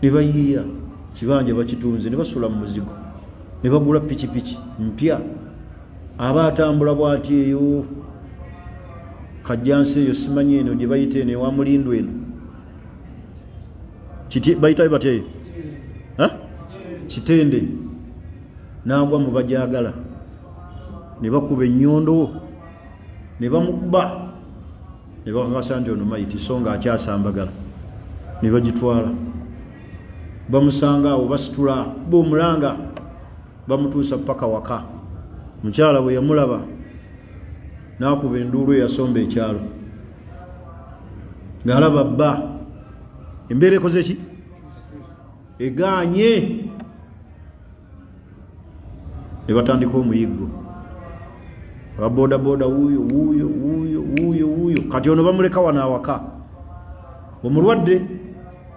ne bayiya kibanja bakitunze ne basula mu muzigo ne bagula pikipiki mpya aba atambula bw'ati eyo kajjansi eyo simanyi eno gye bayita eno ewa mulindu eno bayitayo batyeyo kitende n'agwa mu bajagala ne bakuba ennyondo ne bamukuba ne bakakasa nti ono mayiti so nga akyasambagala ne bagitwala bamusanga awo basitula bomulanga bamutuusa paka waka mukyala bwe yamulaba n'akuba enduulu eyasomba ekyalo ng'alaba bba embeera ekoze ki egaanye ne batandika omuyiggo ababodaboda wuuyo kati ono bamuleka wano awaka omulwadde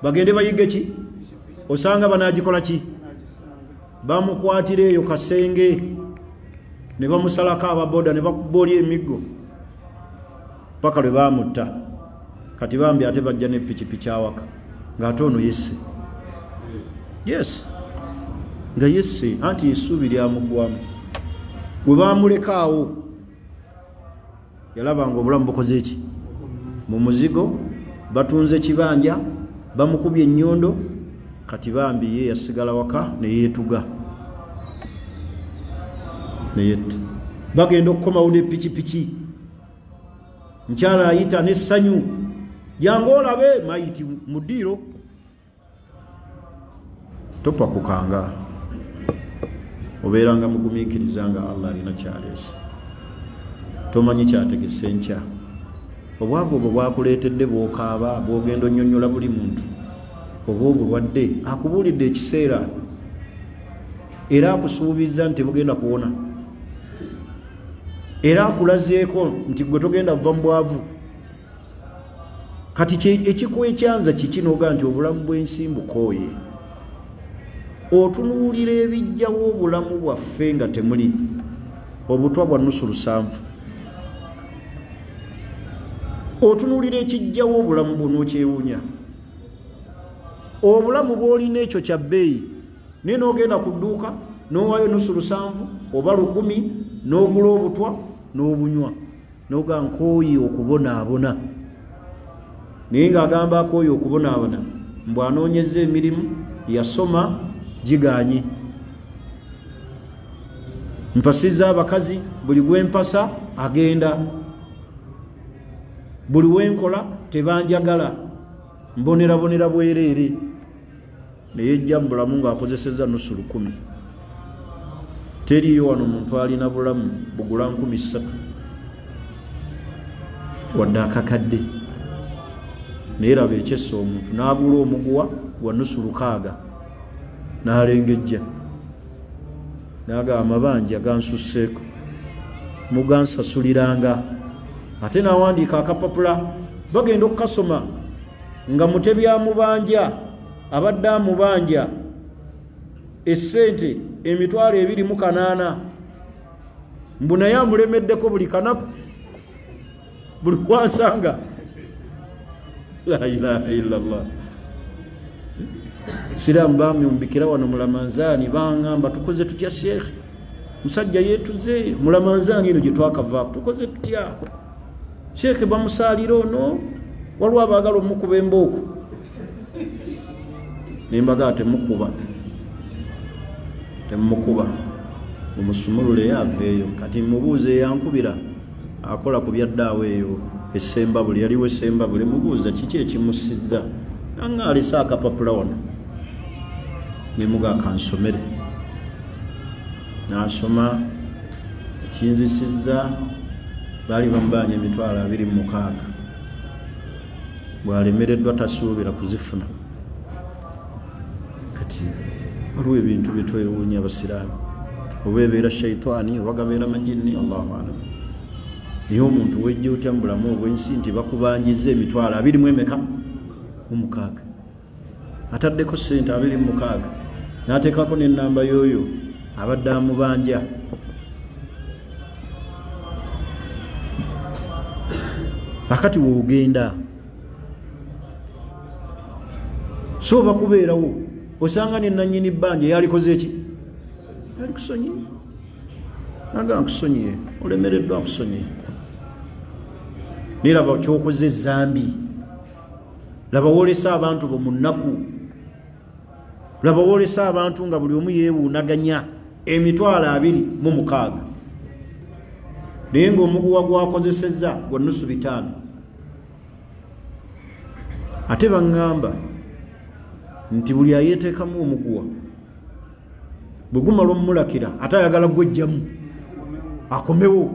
bagende bayigge ki osanga banagikola ki bamukwatira eyo kasenge ne bamusalako ababoda ne bakuba oli emiggo paka lwe bamutta kati bambi ate bajja ne pikipiki awaka ng'ate ono yesse yes nga yesse anti essuubi lyamugwamu bwe bamuleka awo yalabanga obulamu bukoze eki mu muzigo batunze ekibanja bamukubye ennyondo kati bambi ye yasigala waka neyeetuga neyetta bagenda okukomawo ne pikipiki mukyala ayita n'essanyu jangu olabe mayiti mu ddiiro topakukanga obeeranga mugumiikiriza nga Allah alina kyaleese tomanyi kyategese nkya obwavu obwo bwakuleetedde bwokaaba bwogenda onnyonnyola buli muntu oba obulwadde akubuulidde ekiseera era akusuubiza nti bugenda kuwona, era akulazeeko nti gwe togenda kuva mu bwavu. Kati ekikwekyanza kiki noga nti obulamu bw'ensi mbukooye? Otunuulira ebijjawo obulamu bwaffe nga temuli obutwa bwa nusu 7. Otunuulira ekijjawo obulamu bwo n'okyewuunya. Obulamu bw'olina ekyo kya bbeeyi, naye n'ogenda ku dduuka n'owaayo nusu 7 oba 10 n'ogula obutwa n'obunywa, n'oga nkooye okubonaabona. Naye ng'agamba akooye okubonaabona mbw anoonyeza emirimu yasoma giganye. Mpasiza abakazi, buli gwempasa agenda, buli wenkola tebanjagala, mbonerabonera bwereere. Naye ejja mu bulamu ng'akozesezza nusu 10. Teriyo wano muntu alina bulamu bugula 3,000 wadde akakadde. Naye laba ekyessa omuntu n'agula omuguwa gwa nusu 600 n'alengejja n'agamba amabanja gansusseeko mugansasuliranga. Ate n'awandiika akapapula bagenda okukasoma nga mutebyamubanja abadde amubanja essente emitwalo 2,800 mbu naye amulemeddeko buli kanaku, buli wansanga. La ilaha illallah. Siraamu bamyumbikira wano mu Ramanzaani bangamba tukoze tutya Sheikh, musajja yeetuze mu Ramanzaani eno gye twakavaako tukoze tutya Sheikh? Bamusaalira ono waliwo abaagala omukuba embooko. Nembaga temukuba mumusumulule yaveeyo. Kati mubuuze yankubira akola ku byaddaawo eyo essembabule, yaliwo essembabule, mubuuza kiki ekimusizza. Nanga alisa akapapula wano nemuga kansomere, n'asoma ekinzisizza. Baali bamubanja emitwalo 26. bw'alemereddwa tasuubira kuzifuna. Kati waliwo ebintu bitwewuunya abasiraamu, oba ebeera shaitaani oba gabeera majini, Allahu alam. Naye omuntu wejja otya mu bulamu obw'ensi nti bakubanjiza emitwalo 26 ataddeko ssente 26 n'ateekako n'ennamba y'oyo abadde amubanja. Akati woogenda so bakubeerawo osanga ne nannyini bbanja yalikoze eki? Yali kusonyiye. Naga nkusonyiye, olemereddwa nkusonyiye. Naye laba kyokoze zambi, laba woolesa abantu bo mu nnaku, laba woolesa abantu nga buli omu yeewuunaganya emitwalo 26. Naye ng'omuguwa gwakozesezza gwa nusu 5. Ate baŋŋamba nti buli ayeeteekamu omuguwa bwe gumala omulakira ate ayagala gwejjamu akomewo.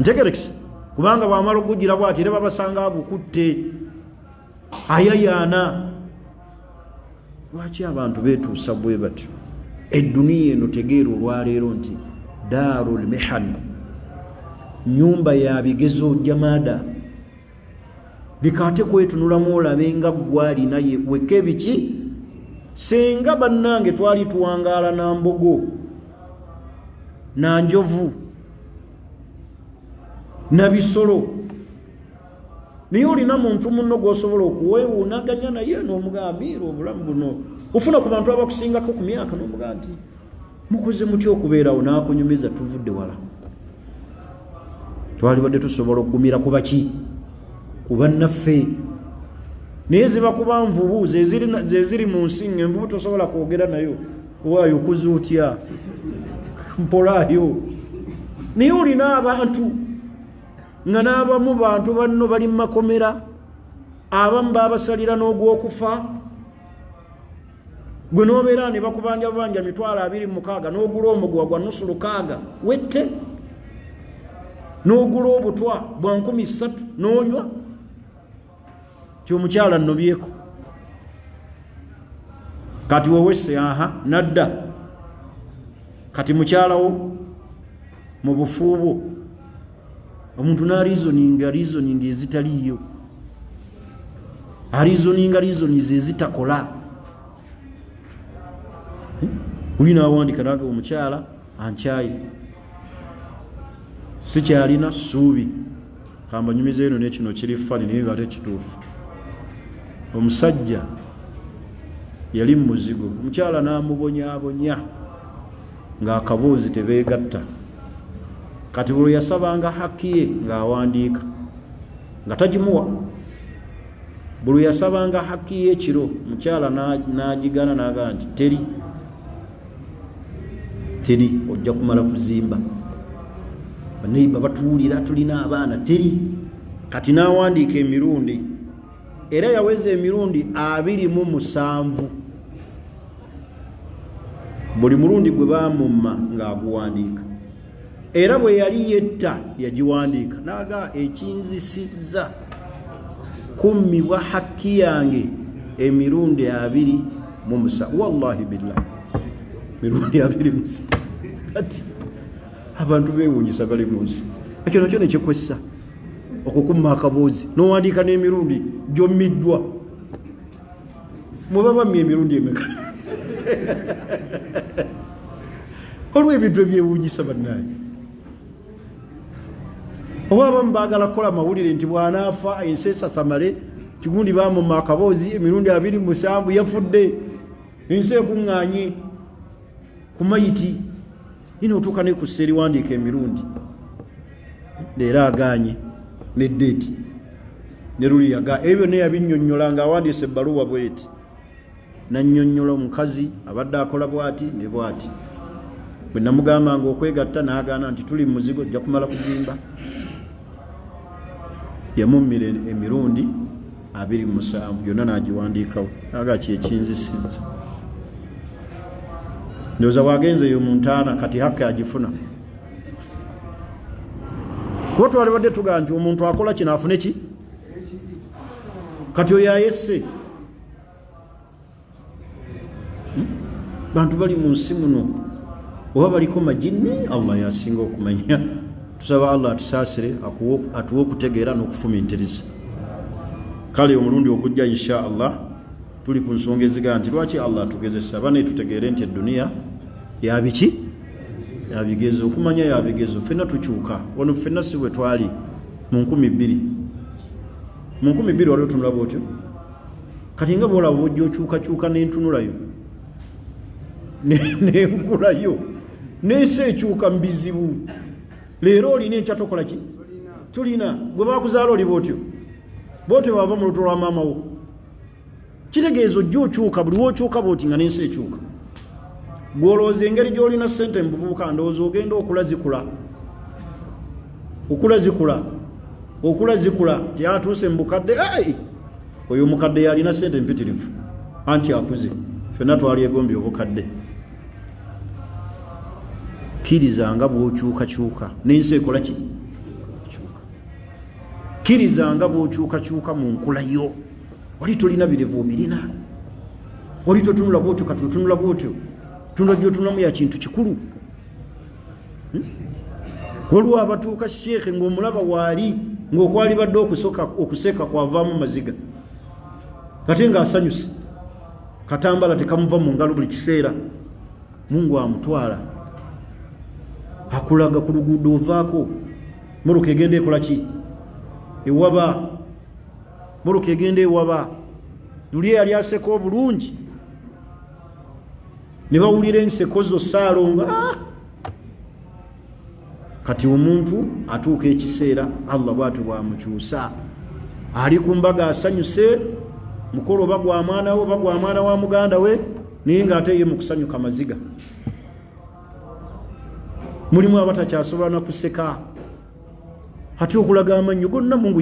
Ntegerekisa kubanga bw'amala okugira bw'ati era babasanga agukutte ayayaana. Lwaki abantu beetuusa bwe batyo? Edduniya eno tegeera olwaleero nti daarul mihan, nyumba ya bigezo jamaada. Bikaate kwetunulamu olabe nga gwalina weke biki. Senga bannange twali tuwangaala na mbogo na njovu na bisolo, naye olina muntu munno gw'osobola okuweewuunaganya naye n'omugambira obulamu buno ofuna ku bantu abakusingako ku myaka, n'omugaa nti mukoze mutya okubeerawo, n'akunyumiza tuvudde wala. Twalibadde tusobola okugumira ku baki? Ku bannaffe. Naye ziba kuba nvubu ze ziri mu nsi, envubu tosobola kwogera nayo, waayo kuzuutya mpolaayo. Naye olina abantu nga n'abamu bantu banno bali mu makomera, abamu baabasalira n'ogw'okufa. Gwe n'obeera ne bakubanja bubanja mitwalo 26 n'ogula omuguwa gwa nusu 600 wette, n'ogula obutwa bwa 3,000 n'onywa. Ti omukyala nnobyeko. kati wewese nadda kati mukyalawo mu bufuubo omuntu n'arizoninga ezitaliyo arizoninga ezitakola uli n'awandika naga omukyala ankyaye sikyalina ssuubi kamba nyumiza eno nekino kiri fani naye nga tekituufu omusajja yali mumuzigo omukyala n'amubonyaabonya ng'akaboozi tebeegatta kati bwe yasabanga haki ye ng'awandiika nga tagimuwa bwe yasabanga haki ye ekiro mukyala n'agigana n'agaa nti teri ojja kumala kuzimba baneiba batuwulira tulina abaana teri kati n'awandiika emirundi era yaweza emirundi 27 buli mulundi gwe bamumma ng'aguwandiika era bwe yali yetta yagiwandiika naga ekinzisizza kummibwa haki yange emirundi 27 wallahi billah mirundi 27 kati abantu beewuunyisa bali mu nsi ekyo nakyo nekikwessa okukumma akaboozi n'owandiika n'emirundi gyommiddwa muba bammye emirundi emeka olwo ebintu ebyewuunyisa bannaye oba abamu baagala kukola mawulire nti bw'anaafa ensi esasamale kigundi bamumma akaboozi emirundi 27 yafudde ensi ekuŋŋaanye ku mayiti ina otuuka ne ku sseri wandiika emirundi leero agaanye ne deeti ne luli ebyo ne yabinnyonnyola ng'awandiisa ebbaluwa bweti nannyonnyola omukazi abadde akola bwati ne bwati bwe namugambanga okwegatta n'agaana nti tuli muzigo ojja kumala kuzimba yamummira emirundi 27 yonna n'agiwandiikawo aga kyekinzisizza ndowooza bwagenzeyo mu ntaana kati hakka agifuna kuba twalibadde tugaa nti omuntu akola kino afune ki kati oyo ayesse bantu bali mu nsi muno oba baliko majini allah yasinga okumanya tusaba allah atusaasire atuwe okutegeera n'okufumintiriza kale omulundi ogujja insha allah tuli ku nsonga ezigaa nti lwaki allah atugezesa bane tutegeere nti eduniya yabiki yabigezo okumanya yabigezo fenna tukyuka wano fenna si bwe twali mu 2000 waliwo tunula bwotyo kati nga bwolaba bwojja okyukakyuka n'entunulayo n'enkulayo n'ensi ekyuka mu bizibu leero olina ekyatokola ki tulina gwe bakuzaala oli bwotyo bwava mu luto lwa maama wo kitegeeza ojja okyuka buli wokyuka bwoti nga n'ensi ekyuka gwolowooza engeri gy'olina ssente mu buvubuka ndowooza ogenda okula zikula tyatuuse mu bukadde oyo omukadde yalina ssente mpitirivu anti akuze fenna twalyegombye obukadde kirizanga bw'okyukakyuka n'ensi ekola ki kirizanga bw'okyukakyuka mu nkulayo wali tolina birevu birina wali totunula bwotyo kati otunula bwotyo tunula gyotunamu ya kintu kikulu waliwo abatuuka sheekhe ng'omulaba waali ng'okwali badde okuseka kwavaamu maziga ate ng'asanyuse katambala tekamuva mu ngalo buli kiseera mungu amutwala akulaga ku luguudo ovaako moroka egenda ekola ki ewaba moroka egenda ewaba luli eyali aseka obulungi ne bawulira enseko zo saalonga kati omuntu atuuka ekiseera allah bw'atyo bwamukyusa ali ku mbaga asanyuse mukolo oba gwa mwana we oba gwa mwana wa muganda we naye ng'ate ye mu kusanyuka maziga mulimu abatakyasobola na kuseka ate okulaga amannyo gonna mungu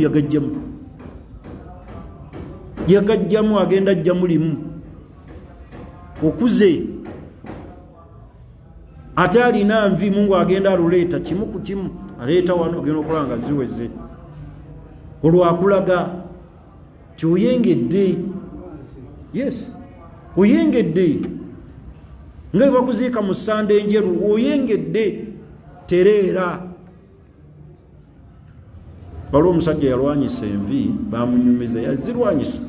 yagajjamu agenda ajja mulimu okuze ate alina nvi mungu agenda aluleeta kimu ku kimu aleeta wano ogenda okola nga ziweze olwakulaga kyoyengedde yes oyengedde nga bakuziika mu ssande enjeru oyengedde tereera. Waliwo omusajja yalwanyisa envi bamunyumiza yazirwanyisa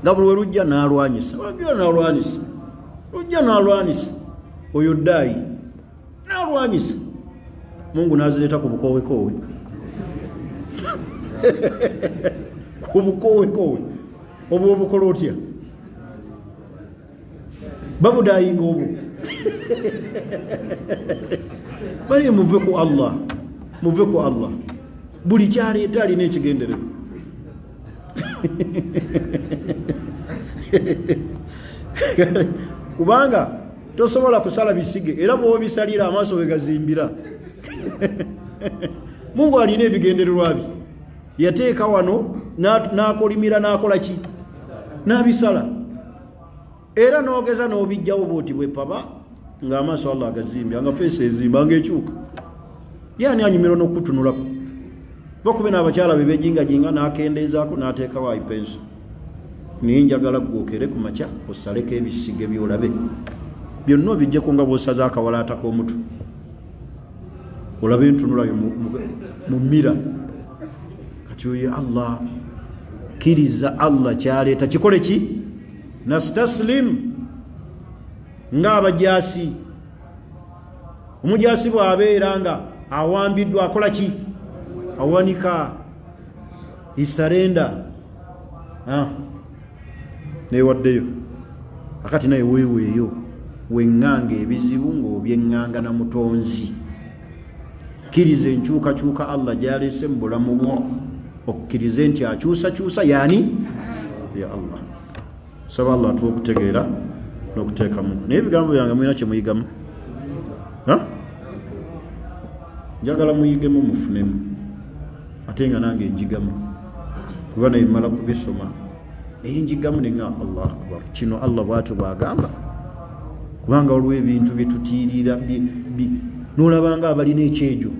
nga buli we lujja n'alwanyisa lujja n'alwanyisa oyo ddaayi n'alwanyisa Mungu n'azireeta ku bukoowekowe ku bukoowekowe obwo obukola otya babudaayinga obwo bali muve ku Allah buli kyaleeta alina ekigendererwa kubanga tosobola kusala bisige era bw'oba bisalira amaaso we gazimbira. Mungu alina ebigendererwa bye yateeka wano n'akolimira n'akola ki n'abisala era n'ogeza n'obijjawo bwoti bwe paba ng'amaaso Allah agazimbya nga feesi ezimba ng'ekyuka yaani anyumira n'okutunulako bakube n'abakyala be bejingajinga n'akendeezaako n'ateekawo ipenso naye njagala gwokere ku makya osaleko ebisige byolabe byonna obijjeko nga bw'osaze akawalaata k'omutwe olabe entunulayo mu mira kati oye Allah kiriza Allah kyaleeta kikole ki nastaslim ng'abajaasi omujaasi bw'abeera nga awambiddwa akola ki awanika isarenda newaddeyo akati naye weeweeyo weŋŋanga ebizibu ng'obyeŋŋanga na mutonzi kkiriza enkyukakyuka Allah gy'aleese mu bulamu bwo okkirize nti akyusakyusa yaani ya Allah. Saba Allah atuwa okutegeera n'okuteekamu naye ebigambo byange mulina kye muyigamu njagala muyigemu mufunemu ate nga nange njigamu kuba naye mmala kubisoma naye njigamu nenga Allah akbar kino Allah bw'atyo bw'agamba kubanga waliwo ebintu byetutiirira n'olabanga abalina ekyejo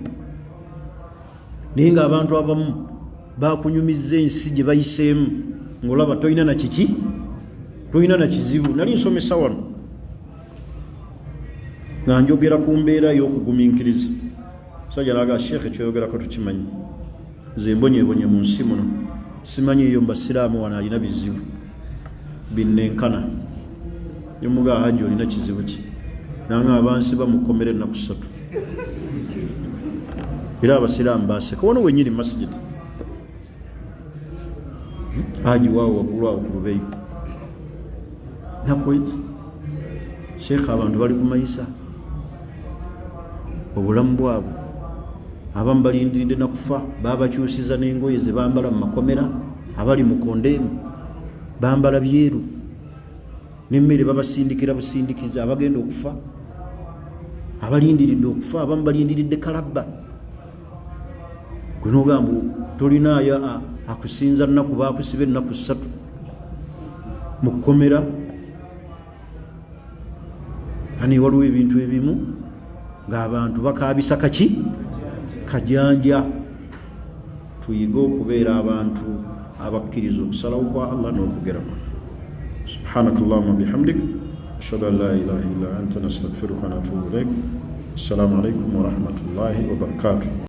naye ng'abantu abamu bakunyumizza ensi gye bayiseemu ng'olaba tolina na kiki tolina na kizibu. Nali nsomesa wano nga njogera ku mbeera y'okugumiikiriza sajja naga sheekhe kyoyogerako tukimanyi nze mbonyeebonye mu nsi muno simanyi eyo mbasiraamu wano alina bizibu binnenkana yomugaa haji olina kizibu ki nanga abansi bamukomera ennaku 3 era abasiraamu baseka wano wenyini masjid haji waawo waggulu awo ku lubeyi nakwezi sheekhe abantu bali kumayisa obulamu bwabwe abamu balindiridde nakufa babakyusiza n'engoye ze bambala mu makomera abali mu kondeemu bambala byeru n'emmere babasindikira busindikiza abagenda okufa abalindiridde okufa abamu balindiridde kalabba gwe n'ogamba tolinaayo akusinza nnaku baakusiba ennaku 3 mu kkomera ani waliwo ebintu ebimu ng'abantu bakaabisa kaki kajanja. Tuyige okubeera abantu abakkiriza okusalawo kwa Allah n'okugerako. Subhanakallahumma bihamdik ashhadu an la ilaha illa anta nastaghfiruka wa natubu ilayk. Assalamu alaykum wa rahmatullahi wa barakatuh.